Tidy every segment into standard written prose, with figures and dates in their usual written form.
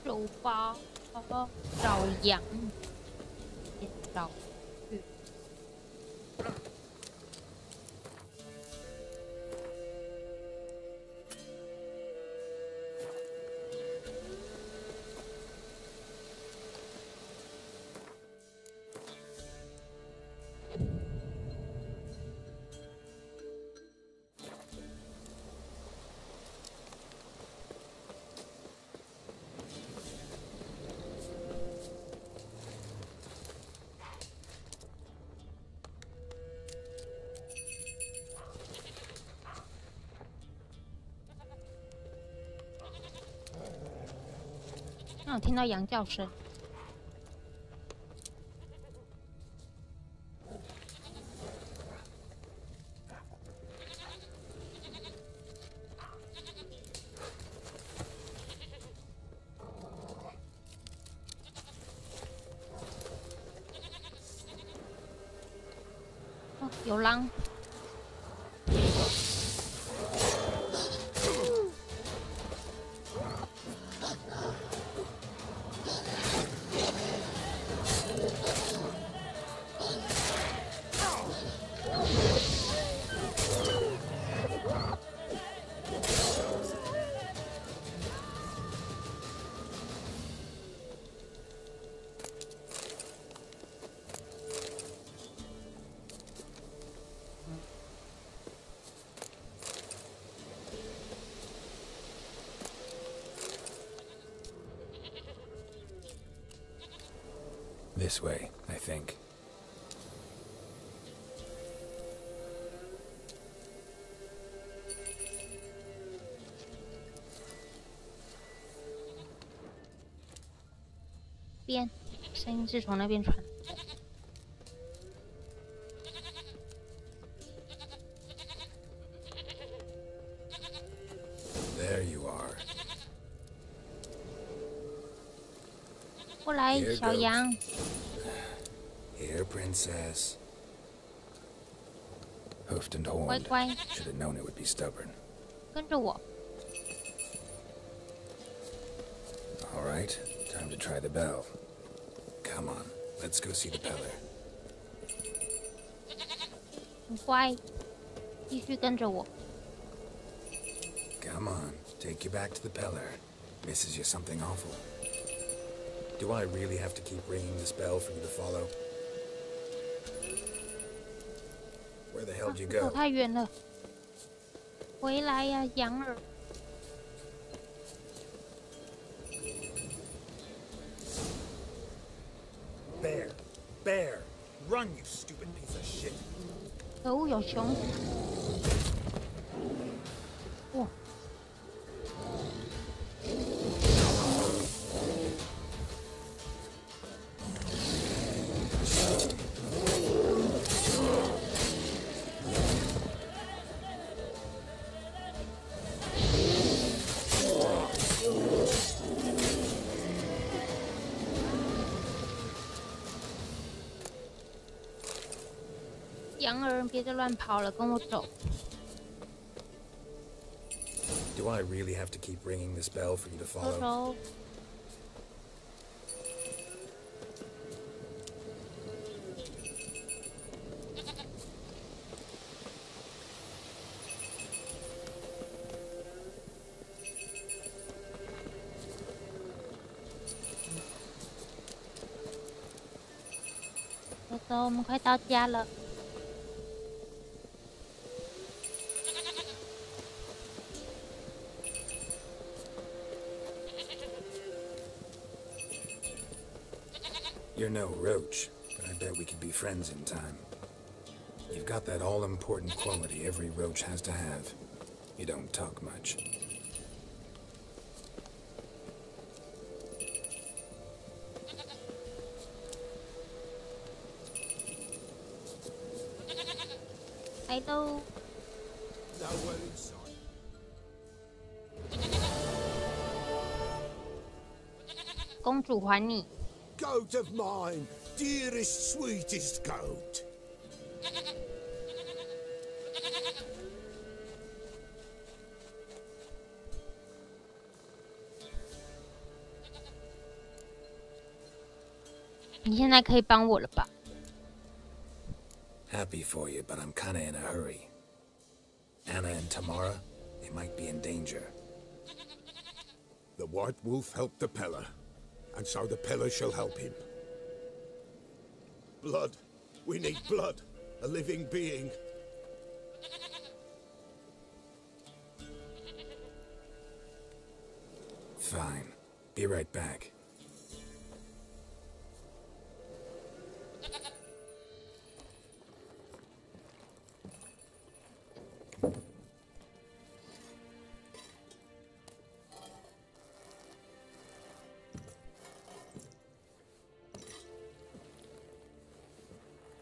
走吧，找羊，别找去。那我听到羊叫声。哦，有狼。This way, I think.边，声音是从那边传。There you are. 过来，小羊。Here, princess. Hoofed and horned. 乖乖。 Should have known it would be stubborn. 跟着我。 All right, time to try the bell. Come on, let's go see the peller. 很乖，继续跟着我。 Come on, take you back to the peller. Misses you something awful. Do I really have to keep ringing this bell for you to follow? Where the hell did you 走 go? 太远了，回来呀，羊儿。 Bear! Bear! Run, you stupid piece of shit! 可恶，有熊！哇！羊儿，别再乱跑了，跟我走。 Do I really have to keep ringing this bell for you to 走 follow? 走。走走，我们快到家了。 You're no roach, but I bet we could be friends in time. You've got that all-important quality every roach has to have. You don't talk much. Hello. Nowhere in sight. 公主还你。 Goat of mine, dearest, sweetest goat. 你现在可以帮我了吧？ Happy for you, but I'm kinda in a hurry. Anna and Tamara, they might be in danger. The White Wolf helped the Peller, and so the Peller shall help him. Blood. We need blood. A living being. Fine. Be right back.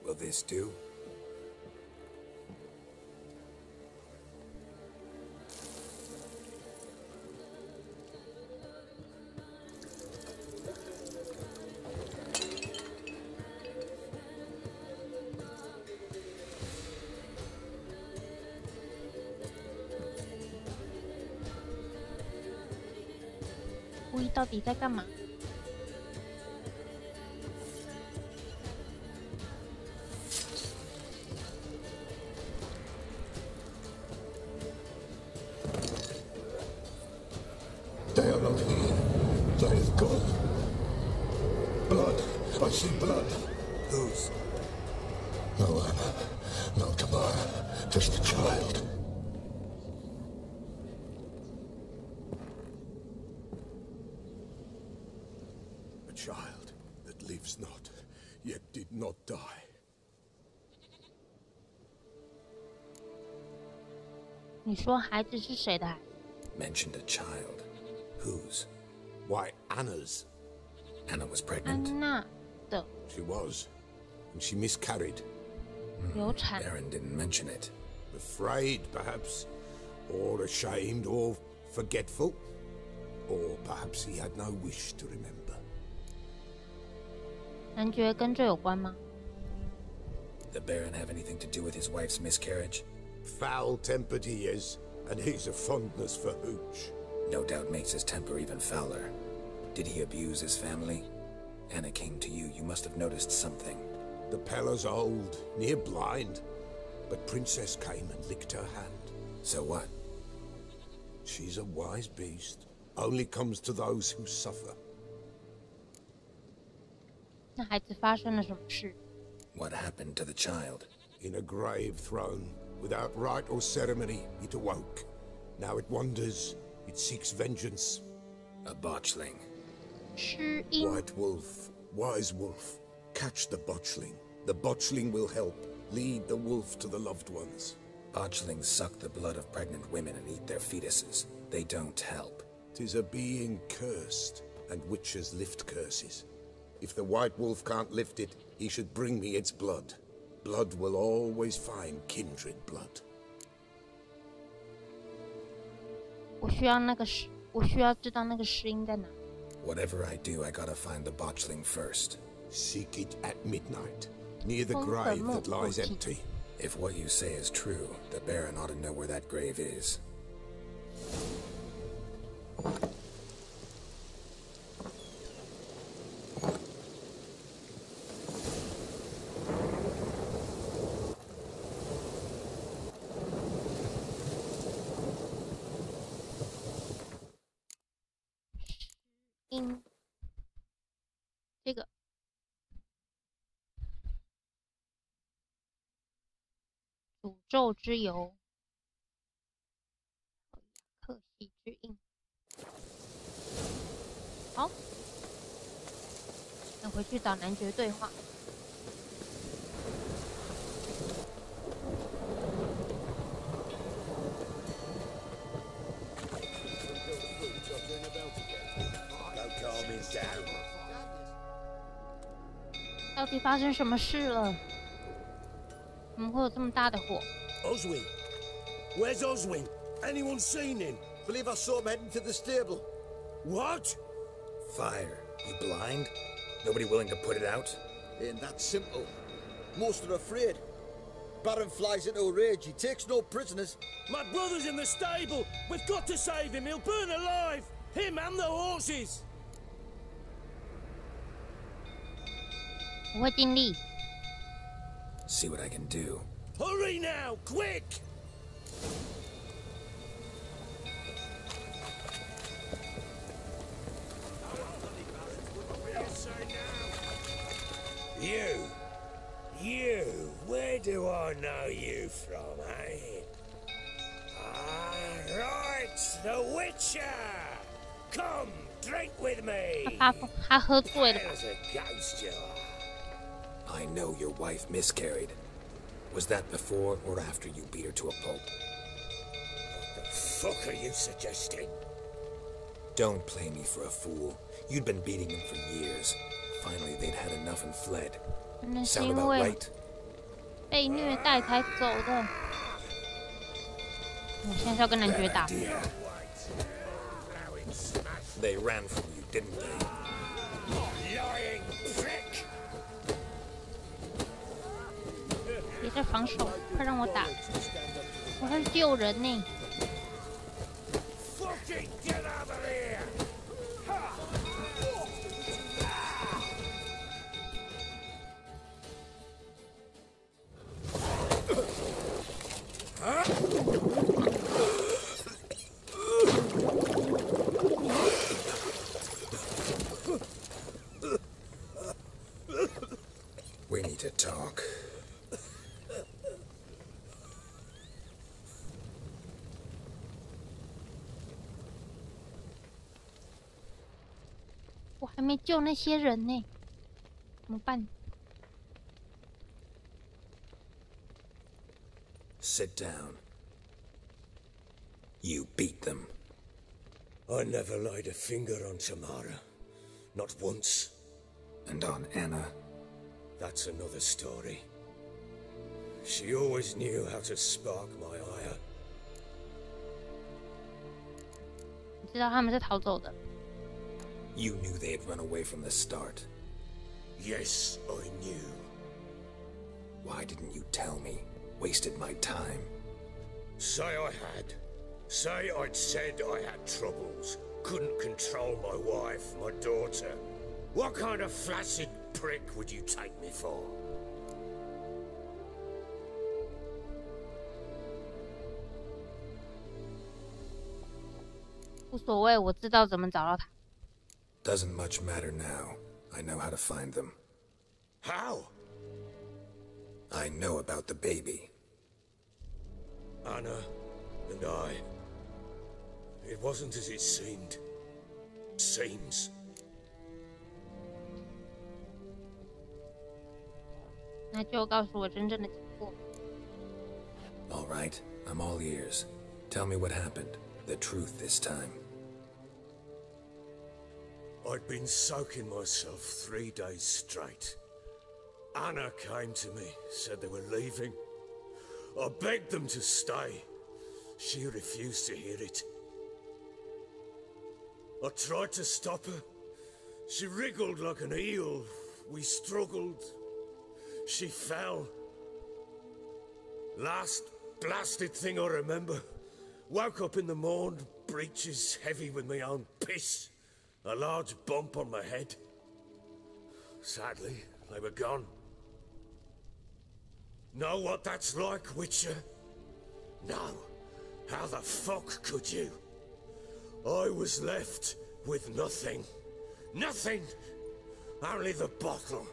Will this do?巫医到底在干嘛？ They are not here. They have gone. Blood. I see blood. Whose? No Anna. No Tamara. Just a child. A child that lives not, yet did not die. 你说孩子是谁的孩子？ Mentioned a child. Whose? Why, Anna's. Anna was 安 pregnant. 娜的 She was. And she miscarried. 流产。 Baron didn't mention it. Afraid, perhaps. Or ashamed, or forgetful. Or perhaps he had no wish to remember. 男爵跟这有关吗？ The Baron have anything to do with his wife's miscarriage? Foul-tempered he is, and he's a fondness for hooch. No doubt makes his temper even fouler. Did he abuse his family? Anna came to you. You must have noticed something. The Peller's old, near blind. But Princess came and licked her hand. So what? She's a wise beast. Only comes to those who suffer. 那孩子发生了什么事？ What happened to the child? In a grave thrown, without rite or ceremony, it awoke. Now it wanders, it seeks vengeance. A botchling. 失音。 White Wolf, wise wolf, catch the botchling. The botchling will help, lead the wolf to the loved ones. Botchlings suck the blood of pregnant women and eat their fetuses. They don't help. 'Tis a being cursed, and witches lift curses. If the White Wolf can't lift it, he should bring me its blood. Blood will always find kindred blood. 我需要那个失，我需要知道那个失音在哪。 Whatever I do, I gotta find the botchling first. Seek it at midnight, near the grave that lies empty. If what you say is true, the Baron ought to know where that grave is. 音，这个诅咒之油，克系之印。好，那回去找男爵对话。到底发生什么事了？怎么会有这么大的火？ Oswin? Where's Oswin? Anyone seen him? Believe I saw him heading to the stable. What? Fire. You blind? Nobody willing to put it out? Ain't that simple. Most are afraid. Baron flies into a rage. He takes no prisoners. My brother's in the stable. We've got to save him. He'll burn alive. Him and the horses. 我会尽力。 See what I can do. Hurry now, quick! You, where do I know you from, eh? Ah, right, the Witcher! Come, drink with me! 他喝醉了吧？ There's a ghost you are. I know your wife miscarried. Was that before or after you beat her to a pulp? What the fuck are you suggesting? Don't play me for a fool. You'd been beating them for years. Finally, they'd had enough and fled. 可能是 Sound 因 about 为 right? 被虐待才走的。我现在是要跟男爵打。 They ran from you, didn't they? Lying prick! 别再防守，快让我打！我还是救人呢。 Fucking get out of here! We need to talk. 我还没救那些人呢，怎么办？ Sit down. You beat them. I never laid a finger on Tamara. Not once. And on Anna. That's another story. She always knew how to spark my ire. 你知道他们是逃走的。 You knew they had run away from the start. Yes, I knew. Why didn't you tell me? Wasted my time. Say I had. Say I'd said I had troubles. Couldn't control my wife, my daughter. What kind of flaccid prick would you take me for? 无所谓，我知道怎么找到他。 Doesn't much matter now. I know how to find them. How? I know about the baby. Anna and I. It wasn't as it seemed. Seems. 那就告诉我真正的经过。 All right, I'm all ears. Tell me what happened. The truth this time. I'd been soaking myself 3 days straight. Anna came to me, said they were leaving. I begged them to stay. She refused to hear it. I tried to stop her. She wriggled like an eel. We struggled. She fell. Last blasted thing I remember. Woke up in the morn, breeches heavy with my own piss. A large bump on my head. Sadly, they were gone. Know what that's like, Witcher? No. How the fuck could you? I was left with nothing. Nothing! Only the bottle.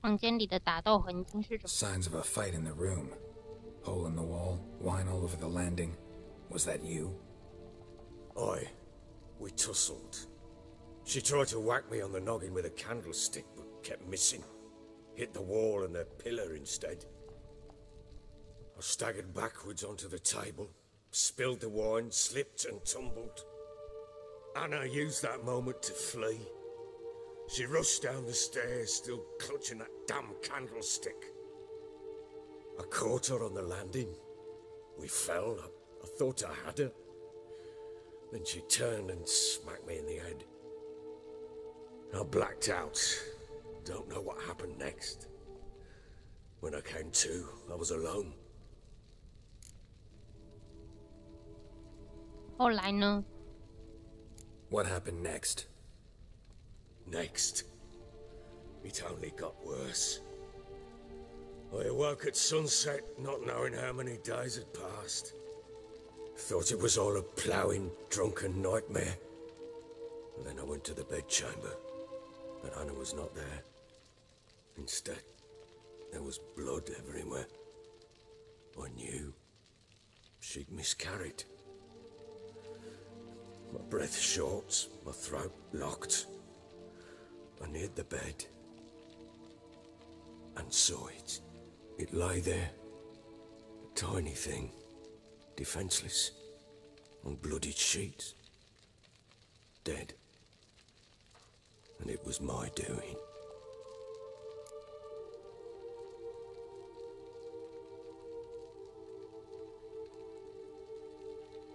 房间里的打斗痕迹是什么？ Signs of a fight in the room. Hole in the wall, wine all over the landing. Was that you? We tussled. She tried to whack me on the noggin with a candlestick, but kept missing. Hit the wall and a pillar instead. I staggered backwards onto the table, spilled the wine, slipped and tumbled. Anna used that moment to flee. She rushed down the stairs, still clutching that damn candlestick. I caught her on the landing. We fell. I thought I had her. Then she turned and smacked me in the head. I blacked out. Don't know what happened next. When I came to, I was alone. 后来呢？ What happened next? Next, it only got worse. I awoke at sunset, not knowing how many days had passed. Thought it was all a ploughing, drunken nightmare. And then I went to the bedchamber, but Anna was not there. Instead, there was blood everywhere. I knew she'd miscarried. My breath short, my throat locked. I neared the bed and saw it. It lay there, a tiny thing, defenseless, on bloodied sheets, dead. And it was my doing.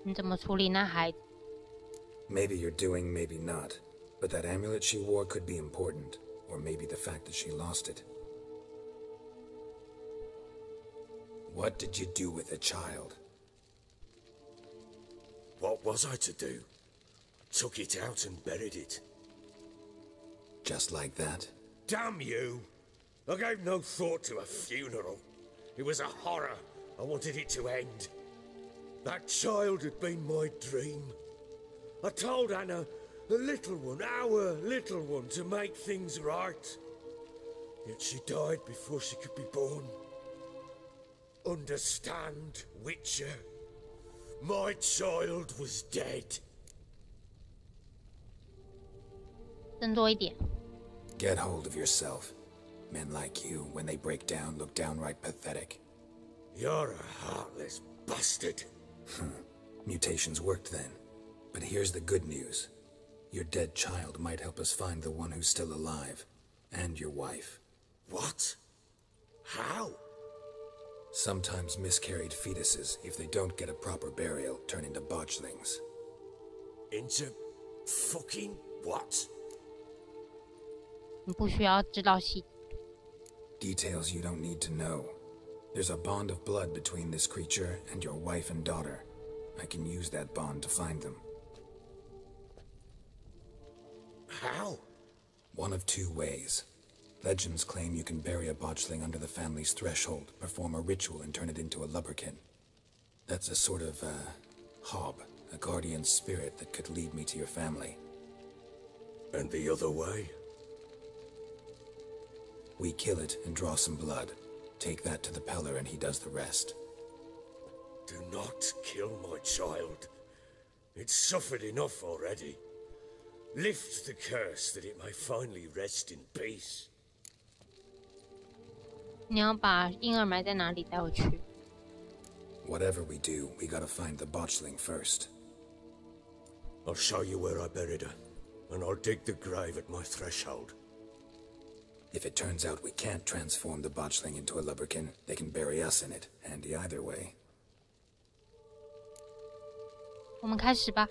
你怎么处理那孩子？ Maybe you're doing, maybe not. But that amulet she wore could be important. Or maybe the fact that she lost it. What did you do with the child? What was I to do? Took it out and buried it. Just like that? Damn you! I gave no thought to a funeral. It was a horror. I wanted it to end. That child had been my dream. I told Anna, the little one, our little one, to make things right. Yet she died before she could be born. Understand, Witcher? My child was dead. 振作一点。 Get hold of yourself. Men like you, when they break down, look downright pathetic. You're a heartless bastard. Mutations worked then. But here's the good news. Your dead child might help us find the one who's still alive. And your wife. What? How? Sometimes miscarried fetuses, if they don't get a proper burial, turn into botchlings. Into fucking what? 你不需要知道细节。 Details you don't need to know. There's a bond of blood between this creature and your wife and daughter. I can use that bond to find them. How? One of two ways. Legends claim you can bury a botchling under the family's threshold, perform a ritual, and turn it into a lubberkin. That's a sort of, hob, a guardian spirit that could lead me to your family. And the other way? We kill it and draw some blood. Take that to the Peller and he does the rest. Do not kill my child. It's suffered enough already. Lift the curse that it may finally rest in peace. 你要把婴儿埋在哪里带回去？ Whatever we do, we gotta find the botchling first. I'll show you where I buried her, and I'll dig the grave at my threshold. If it turns out we can't transform the botchling into a lubberkin, they can bury us in it. Handy either way. 我们开始吧。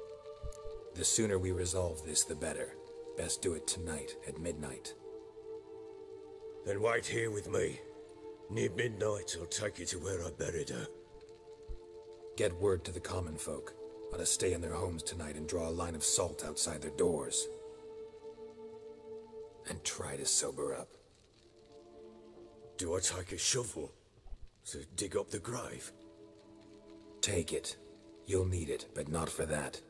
The sooner we resolve this, the better. Best do it tonight at midnight. Then wait here with me. Near midnight, I'll take you to where I buried her. Get word to the common folk. Let us stay in their homes tonight and draw a line of salt outside their doors. And try to sober up. Do I take a shovel to dig up the grave? Take it. You'll need it, but not for that.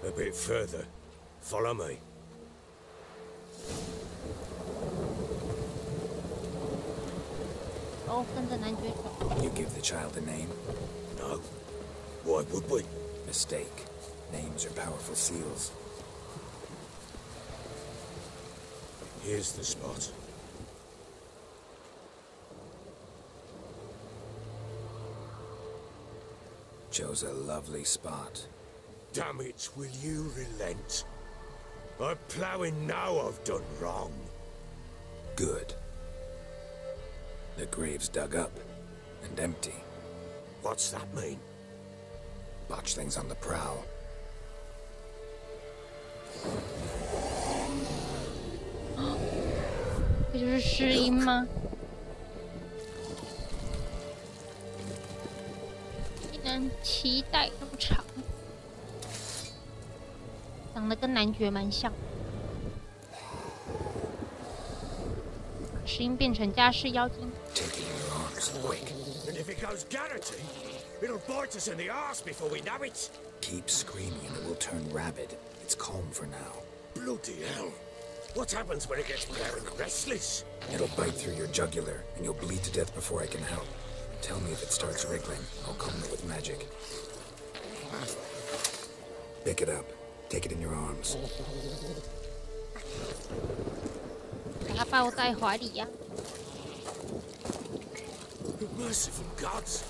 A bit further. Follow me. Oh, 跟着男爵走。 You give the child a name? No. Why would we? Mistake. Names are powerful seals. Here's the spot. Chose a lovely spot. Damn it, will you relent? I'm ploughing now I've done wrong. Good. The grave's dug up and empty. What's that mean? Botchling's on the prowl. 这就是诗音吗？竟然脐带那么长，长得跟男爵蛮像。诗音变成家世妖精。 Take it in your arms, quick. And if it goes garroty, it'll bite us in the arse before we know it. Keep screaming and it will turn rabid. It's calm for now. Bloody hell. What happens when it gets very restless? It'll bite through your jugular, and you'll bleed to death before I can help. Tell me if it starts wriggling. I'll calm it with magic. Pick it up. Take it in your arms. 把它抱在怀里呀、Merciful gods.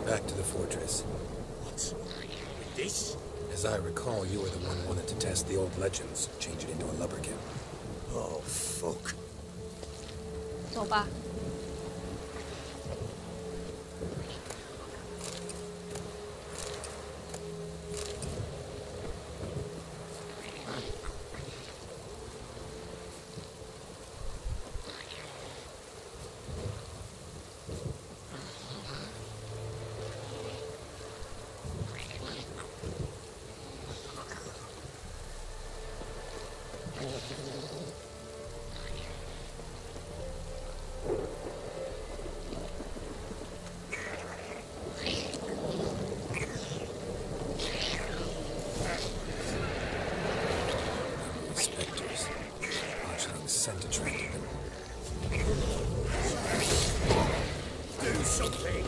Back to the fortress. What? This? As I recall, you were the one who wanted to test the old legends, change it into a lubberkin. Oh, fuck. 走吧。Spectres. Botchling's scent attracted them. Do something.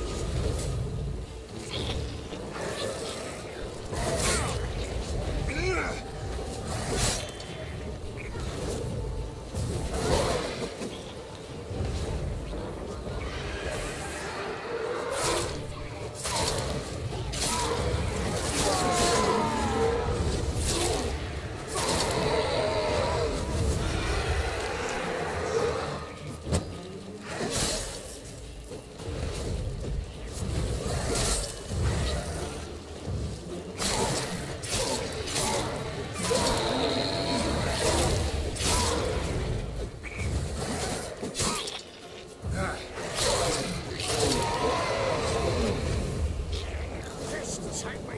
Take me.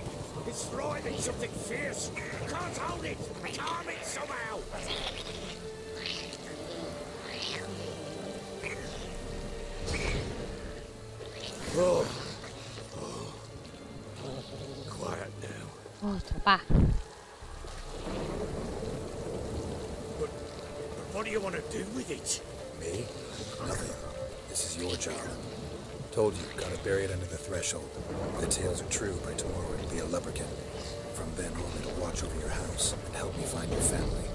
It's thriving something fierce. Can't hold it. Calm it somehow. Oh. Quiet now. 哦，走吧。 But what do you want to do with it? Me? Nothing. This is your job. Told you, gotta bury it under the threshold. If the tales are true, by tomorrow it'll be a lubberkin. From then on, it'll watch over your house and help me find your family.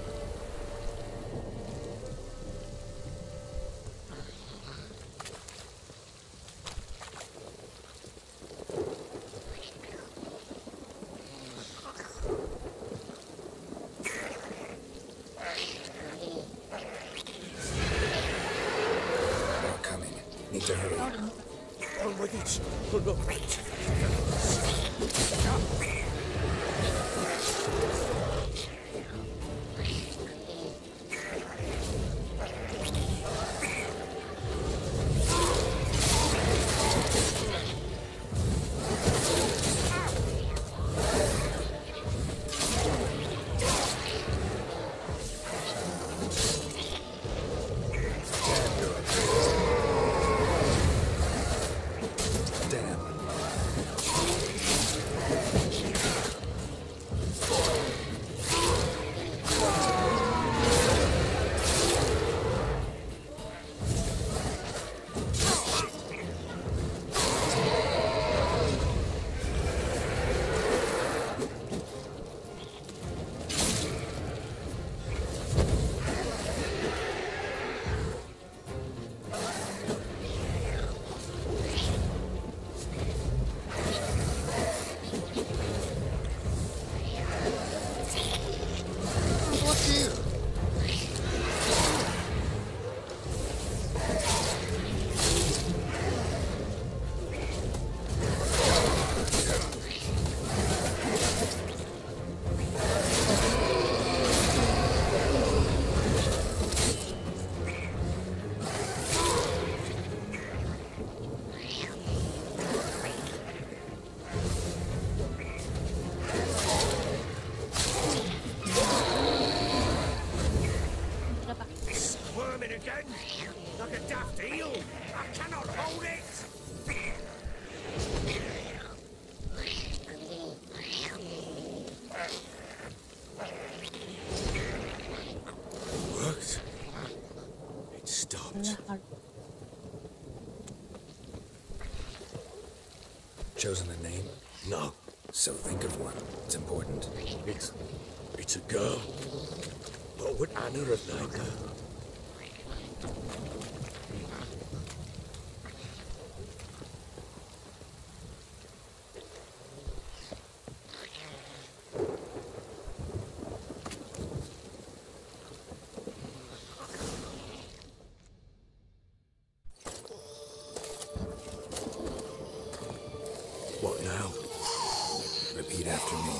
More coming. Need to hurry. On with it. Oh, no. Damn. Chosen a name? No. So think of one. It's important. It's a girl. What would Anna have named her? What now? Repeat after me.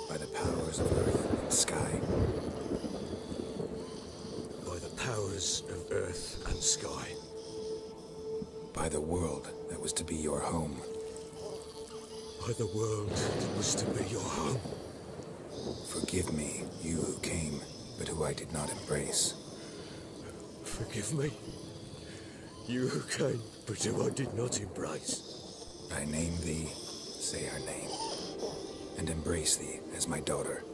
By the powers of earth and sky. By the powers of earth and sky. By the world that was to be your home. By the world that was to be your home. Forgive me, you who came, but who I did not embrace. Forgive me. You who came, but who I did not embrace. I name thee, say her name, and embrace thee as my daughter.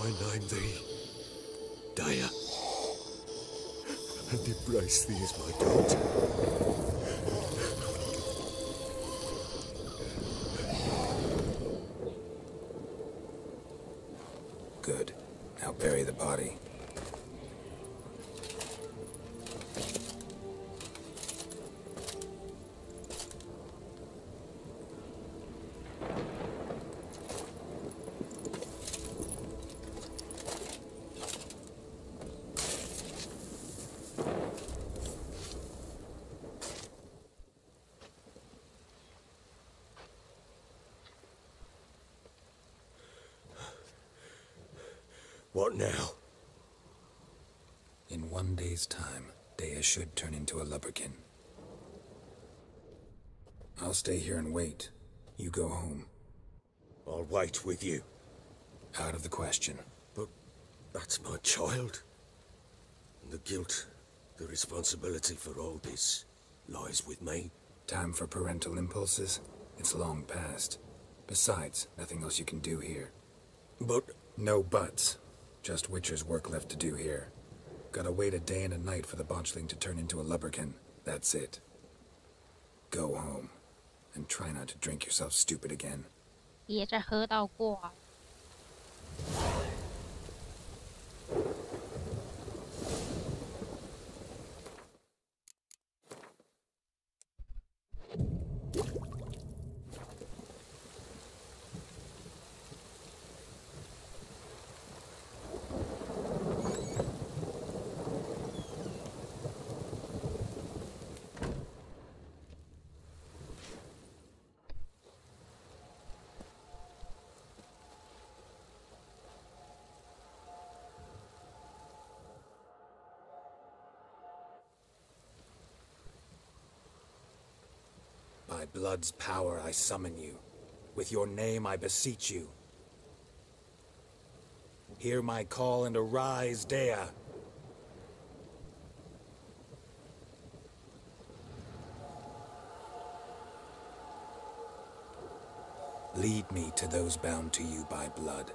I name thee Daya, and embrace thee as my daughter. Good. Now bury the body. What now? In 1 day's time, Dea should turn into a lubberkin. I'll stay here and wait. You go home. I'll wait with you. Out of the question. But that's my child. And the guilt, the responsibility for all this lies with me. Time for parental impulses? It's long past. Besides, nothing else you can do here. But... No buts. Just Witcher's work left to do here. Gotta wait a day and a night for the botchling to turn into a lubberkin. That's it. Go home. And try not to drink yourself stupid again. 别再喝到挂。By blood's power I summon you. With your name I beseech you. Hear my call and arise, Dea. Lead me to those bound to you by blood.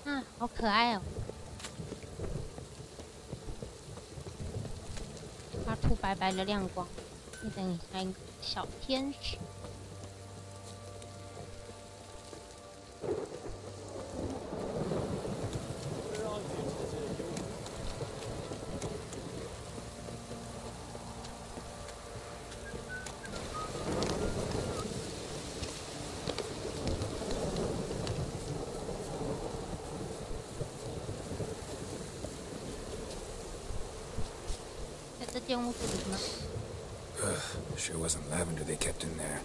啊，好可爱哦！发出白白的亮光，变成像一个小天使。这间屋子里吗？ Sure wasn't lavender they kept in there.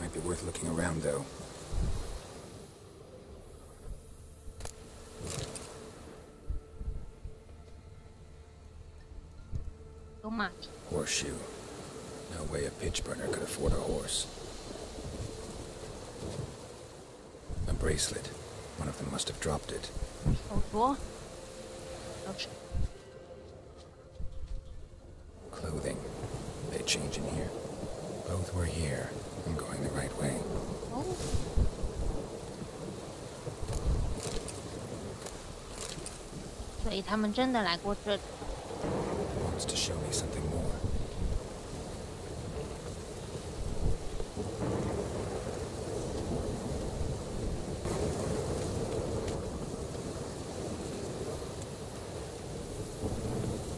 Might be worth looking around, though. Horseshoe. No way a pitch burner could afford a horse. A bracelet. One of them must have dropped it. 手镯，都是。 Clothing. They We're here. I'm going the right way. 哦，所以他们真的来过这里。Wants to show me something more.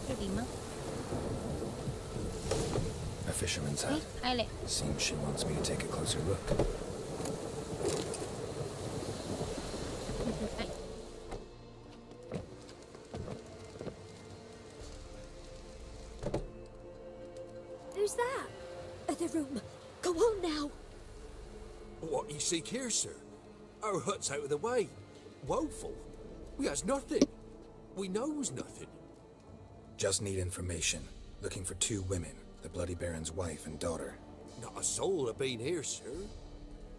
这里吗？ A fisherman's 哎 hut.，开了。 Seems she wants me to take a closer look. 哎， Who's that? Other room. Go on now. What you seek here, sir? Our hut's out of the way. Woeful. We has nothing. We knows nothing. Just need information. Looking for 2 women, the Bloody Baron's wife and daughter. Not a soul have been here, sir.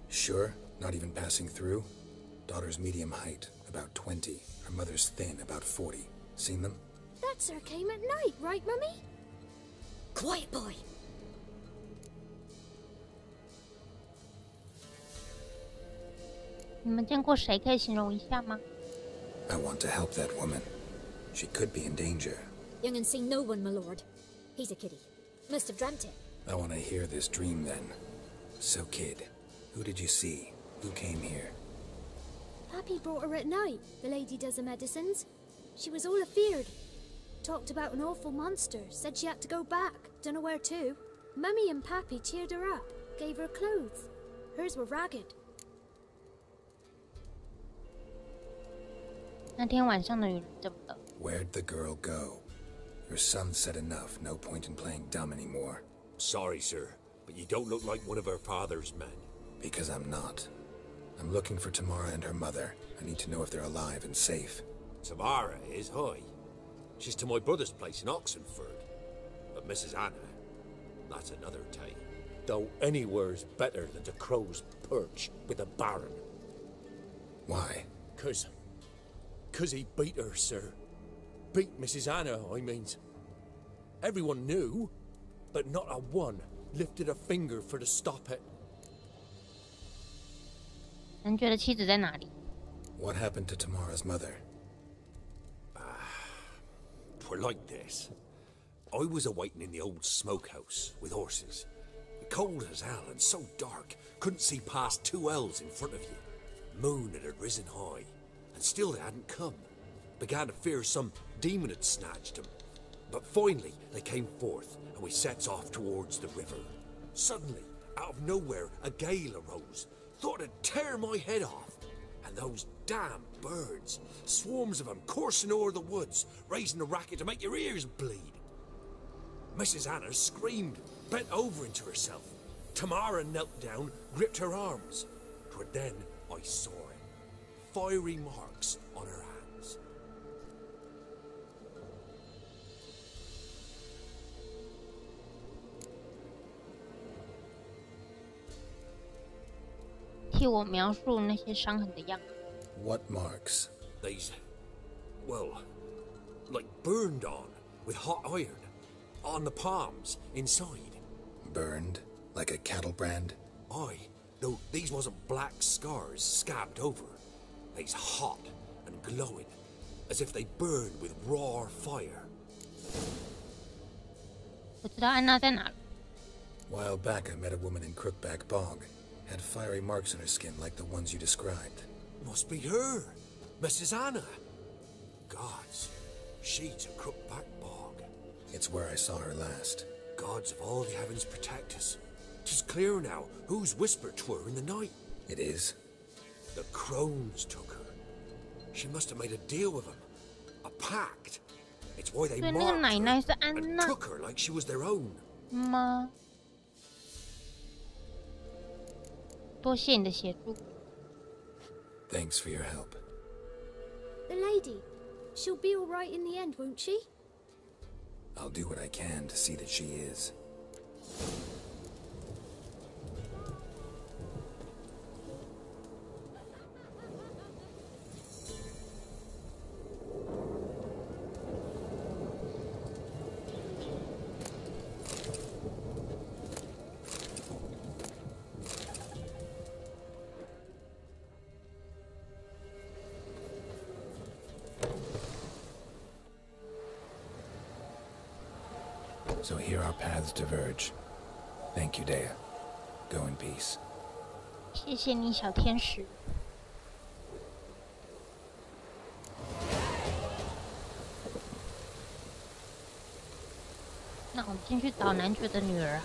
Sure? Not even passing through? Daughter's medium height, about 20. Her mother's thin, about 40. Seen them? That sir came at night, right, Mummy? Quiet, boy. 你们见过谁？可以形容一下吗？ I want to help that woman. She could be in danger. Young and seen no one, my lord. He's a kiddie. Must have dreamt it. I want to hear this dream then. So, kid, who did you see? Who came here? Pappy brought her at night. The lady does the medicines. She was all afeared. Talked about an awful monster. Said she had to go back. Dunno where to. Mummy and Pappy cheered her up. Gave her clothes. Hers were ragged. 那天晚上的女人怎么了？ Where'd the girl go? Your son said enough. No point in playing dumb anymore. Sorry, sir, but you don't look like one of our father's men. Because I'm not. I'm looking for Tamara and her mother. I need to know if they're alive and safe. Tamara is, hi. She's to my brother's place in Oxenford. But Mrs. Anna, that's another tale. Though anywhere's better than the crow's perch with a baron. Why? Cause he beat her, sir. Beat Mrs. Anna, I means. Everyone knew, but not a one lifted a finger for to stop it. 男爵的妻子在哪里？ What happened to Tamara's mother?'Twere like this. I was awaiting in the old smokehouse with horses. Cold as hell and so dark, couldn't see past 2 ells in front of you. Moon had risen high, and still they hadn't come. Began to fear some demon had snatched them. But finally they came forth, and we sets off towards the river. Suddenly, out of nowhere, a gale arose. Thought it'd tear my head off. And those damn birds, swarms of them coursing o'er the woods, raising a racket to make your ears bleed. Mrs. Anna screamed, bent over into herself. Tamara knelt down, gripped her arms. 'Twere then I saw it. Fiery marks on her hands. 替我描述那些伤痕的样子。 What marks? These, well, like burned on with hot iron. On the palms, inside. Burned? Like a cattle brand? Aye, though these wasn't black scars scabbed over. They's hot and glowing, as if they burned with raw fire. 我知道安娜在哪了。 While back I met a woman in Crookback Bog. Had fiery marks on her skin like the ones you described. Must be her, Mrs. Anna. Gods, she's a Crookback Bog. It's where I saw her last. Gods of all the heavens protect us. 'Tis clear now whose whisper 'twere in the night. It is? The crones took her. She must have made a deal with them. A pact. It's why they 所以那个 marked 奶奶是 her 安 and 娜 took her like she was their own. 吗？多谢你的协助。 Thanks for your help. The lady. She'll be all right in the end, won't she? I'll do what I can to see that she is. So here our paths diverge. Thank you, Dea. Go in peace. 谢谢你，小天使。那我们进去找男爵的女儿啊。